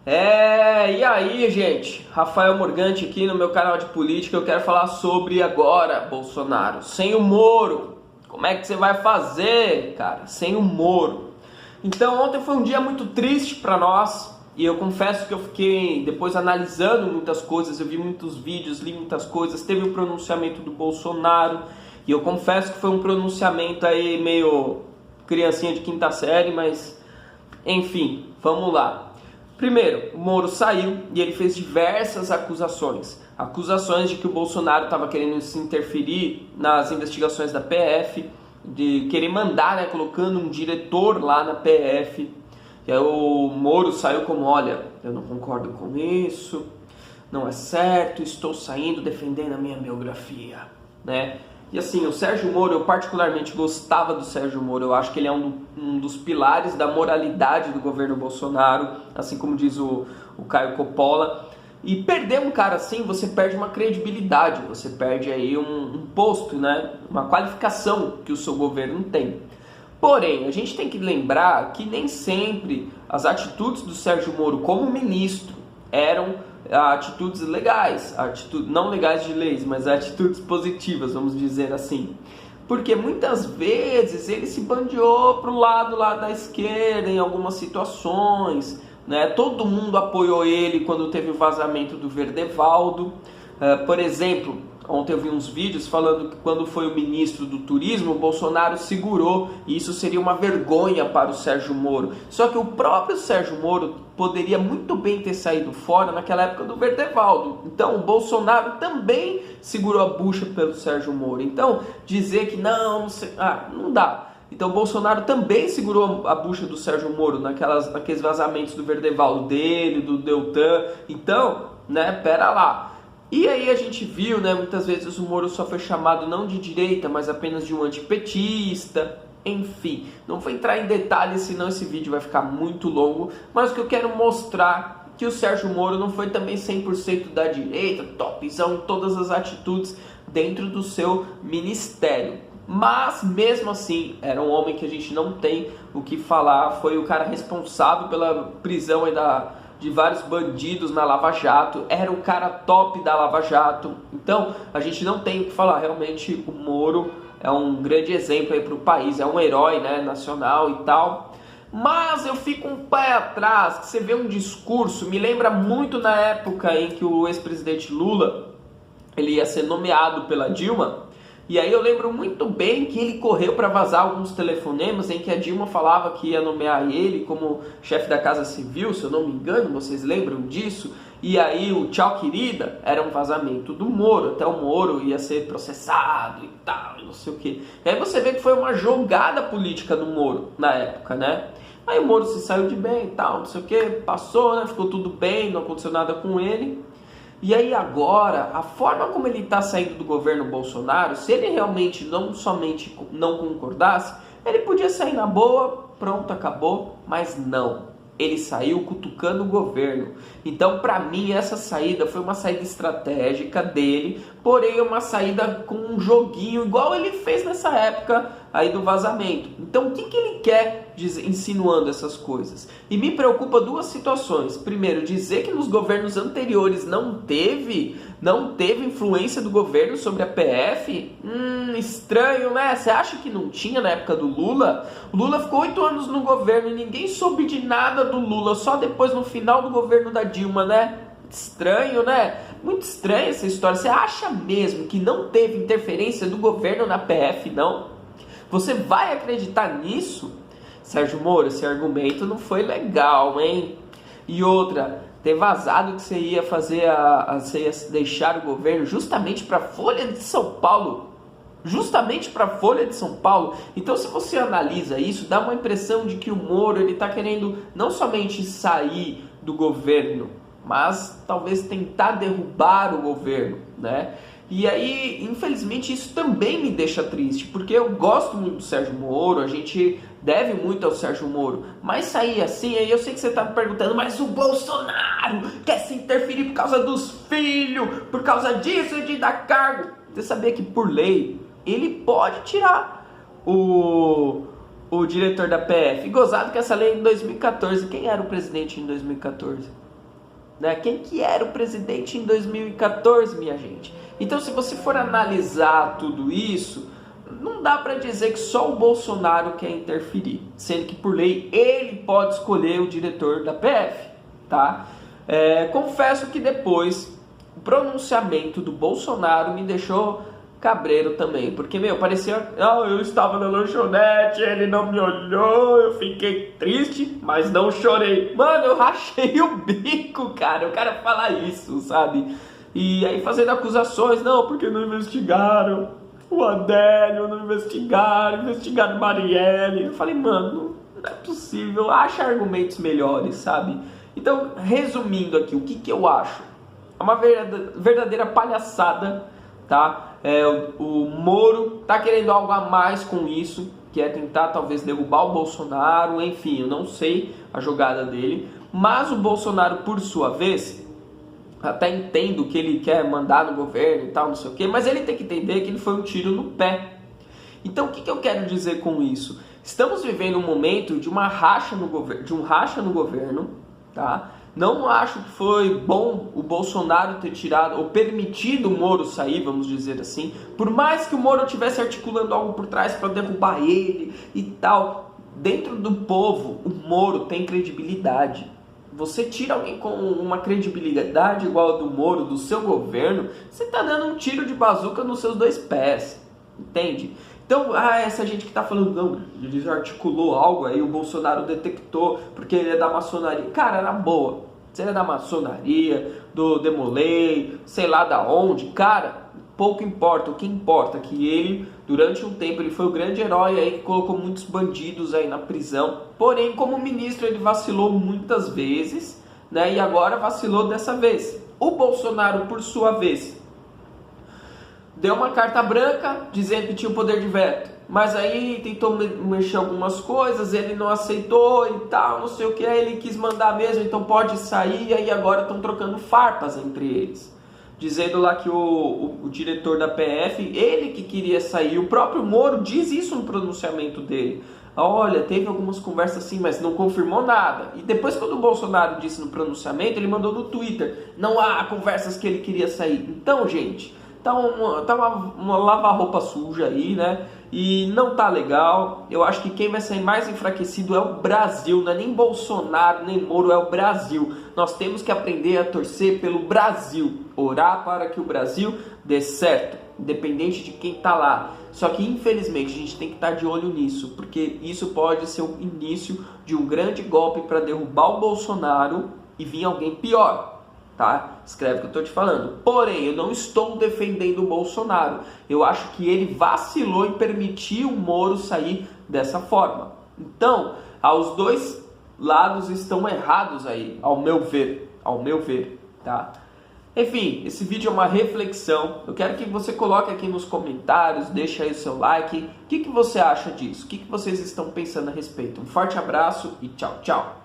E aí, gente? Rafael Morgante aqui no meu canal de política. Eu quero falar sobre agora, Bolsonaro. Sem o Moro. Como é que você vai fazer, cara? Sem o Moro. Então, ontem foi um dia muito triste para nós. E eu confesso que eu fiquei depois analisando muitas coisas. Eu vi muitos vídeos, li muitas coisas. Teve o pronunciamento do Bolsonaro. E eu confesso que foi um pronunciamento aí meio criancinha de quinta série, mas enfim, vamos lá. Primeiro, o Moro saiu e ele fez diversas acusações. Acusações de que o Bolsonaro estava querendo se interferir nas investigações da PF, de querer mandar, né, colocando um diretor lá na PF. E aí o Moro saiu como, olha, eu não concordo com isso, não é certo, estou saindo defendendo a minha biografia, né? E assim, o Sérgio Moro, eu particularmente gostava do Sérgio Moro. Eu acho que ele é um dos pilares da moralidade do governo Bolsonaro, assim como diz o Caio Coppola. E perder um cara assim, você perde uma credibilidade, você perde aí um posto, né? Uma qualificação que o seu governo tem. Porém, a gente tem que lembrar que nem sempre as atitudes do Sérgio Moro como ministro eram atitudes legais, não legais de leis, mas atitudes positivas, vamos dizer assim. Porque muitas vezes ele se bandeou para o lado lá da esquerda em algumas situações, né? Todo mundo apoiou ele quando teve o vazamento do Verdevaldo. Por exemplo, ontem eu vi uns vídeos falando que quando foi o ministro do turismo, o Bolsonaro segurou, e isso seria uma vergonha para o Sérgio Moro. Só que o próprio Sérgio Moro poderia muito bem ter saído fora naquela época do Verdevaldo. Então o Bolsonaro também segurou a bucha pelo Sérgio Moro. Então dizer que não dá. Então o Bolsonaro também segurou a bucha do Sérgio Moro naqueles vazamentos do Verdevaldo dele, do Deltan. Então, né, pera lá. E aí a gente viu, né, muitas vezes o Moro só foi chamado não de direita, mas apenas de um antipetista. Enfim, não vou entrar em detalhes, senão esse vídeo vai ficar muito longo. Mas o que eu quero mostrar é que o Sérgio Moro não foi também 100% da direita, topzão em todas as atitudes dentro do seu ministério. Mas mesmo assim, era um homem que a gente não tem o que falar. Foi o cara responsável pela prisão aí de vários bandidos na Lava Jato, era o cara top da Lava Jato. Então a gente não tem o que falar. Realmente o Moro é um grande exemplo aí para o país, é um herói, né, nacional e tal. Mas eu fico um pé atrás, que você vê um discurso, me lembra muito na época em que o ex-presidente Lula ele ia ser nomeado pela Dilma. E aí eu lembro muito bem que ele correu para vazar alguns telefonemas em que a Dilma falava que ia nomear ele como chefe da Casa Civil, se eu não me engano, vocês lembram disso? E aí o tchau querida era um vazamento do Moro, até o Moro ia ser processado e tal, não sei o que. E aí você vê que foi uma jogada política do Moro na época, né? Aí o Moro se saiu de bem e tal, não sei o que, passou, né? Ficou tudo bem, não aconteceu nada com ele. E aí agora, a forma como ele está saindo do governo Bolsonaro, se ele realmente não somente não concordasse, ele podia sair na boa, pronto, acabou, mas não. Ele saiu cutucando o governo. Então, para mim, essa saída foi uma saída estratégica dele, porém uma saída com um joguinho, igual ele fez nessa época aí do vazamento. Então, o que ele quer insinuando essas coisas? E me preocupa duas situações. Primeiro, dizer que nos governos anteriores não teve influência do governo sobre a PF? Estranho, né? Você acha que não tinha na época do Lula? O Lula ficou 8 anos no governo e ninguém soube de nada do Lula, só depois no final do governo da Dilma, né? Estranho, né? Muito estranha essa história. Você acha mesmo que não teve interferência do governo na PF, não? Você vai acreditar nisso? Sérgio Moro, esse argumento não foi legal, hein? E outra, ter vazado que você ia fazer você ia deixar o governo justamente para a Folha de São Paulo. Justamente para a Folha de São Paulo. Então, se você analisa isso, dá uma impressão de que o Moro ele está querendo não somente sair do governo, mas talvez tentar derrubar o governo, né? E aí, infelizmente, isso também me deixa triste, porque eu gosto muito do Sérgio Moro, a gente deve muito ao Sérgio Moro, mas sair assim, aí eu sei que você está me perguntando, mas o Bolsonaro quer se interferir por causa dos filhos, por causa disso e de dar cargo. Você sabia que, por lei, ele pode tirar o diretor da PF? E gozado que essa lei em 2014, quem era o presidente em 2014? né? Quem que era o presidente em 2014, minha gente? Então, se você for analisar tudo isso, não dá para dizer que só o Bolsonaro quer interferir, sendo que por lei ele pode escolher o diretor da PF, tá? Confesso que depois o pronunciamento do Bolsonaro me deixou cabreiro também, porque, parecia, eu estava na lanchonete, ele não me olhou, eu fiquei triste, mas não chorei. Mano, eu rachei o bico, cara, o cara fala isso, sabe? E aí fazendo acusações, não, porque não investigaram o Adélio, não investigaram Marielle. Eu falei, mano, não é possível, acha argumentos melhores, sabe? Então, resumindo aqui, o que eu acho? É uma verdadeira palhaçada, tá? O Moro tá querendo algo a mais com isso, que é tentar talvez derrubar o Bolsonaro, enfim, eu não sei a jogada dele, mas o Bolsonaro, por sua vez, até entendo que ele quer mandar no governo e tal, não sei o que, mas ele tem que entender que ele foi um tiro no pé. Então, o que eu quero dizer com isso? Estamos vivendo um momento de uma racha no governo, tá? Não acho que foi bom o Bolsonaro ter tirado ou permitido o Moro sair, vamos dizer assim. Por mais que o Moro estivesse articulando algo por trás para derrubar ele e tal, dentro do povo, o Moro tem credibilidade. Você tira alguém com uma credibilidade igual a do Moro, do seu governo, você está dando um tiro de bazuca nos seus dois pés, entende? Então, essa gente que está falando, não, ele articulou algo, aí o Bolsonaro detectou, porque ele é da maçonaria. Cara, na boa, se ele é da maçonaria, do Demolei, sei lá da onde, cara, pouco importa. O que importa é que ele, durante um tempo, ele foi o grande herói aí que colocou muitos bandidos aí na prisão. Porém, como ministro, ele vacilou muitas vezes, né? E agora vacilou dessa vez. O Bolsonaro, por sua vez, deu uma carta branca dizendo que tinha o poder de veto, mas aí tentou mexer algumas coisas, ele não aceitou e tal, não sei o que, aí ele quis mandar mesmo, então pode sair, e aí agora estão trocando farpas entre eles, dizendo lá que o diretor da PF, ele que queria sair, o próprio Moro diz isso no pronunciamento dele. Olha, teve algumas conversas assim, mas não confirmou nada. E depois, quando o Bolsonaro disse no pronunciamento, ele mandou no Twitter, não há conversas que ele queria sair. Então, gente, tá uma lava-roupa suja aí, né? E não tá legal. Eu acho que quem vai sair mais enfraquecido é o Brasil, não é nem Bolsonaro, nem Moro, é o Brasil. Nós temos que aprender a torcer pelo Brasil, orar para que o Brasil dê certo, independente de quem tá lá. Só que, infelizmente, a gente tem que estar de olho nisso, porque isso pode ser o início de um grande golpe para derrubar o Bolsonaro e vir alguém pior. Tá? Escreve o que eu estou te falando. Porém, eu não estou defendendo o Bolsonaro. Eu acho que ele vacilou em permitir o Moro sair dessa forma. Então, os dois lados estão errados aí, ao meu ver, tá? Enfim, esse vídeo é uma reflexão. Eu quero que você coloque aqui nos comentários, deixe aí o seu like. O que você acha disso? O que vocês estão pensando a respeito? Um forte abraço e tchau, tchau.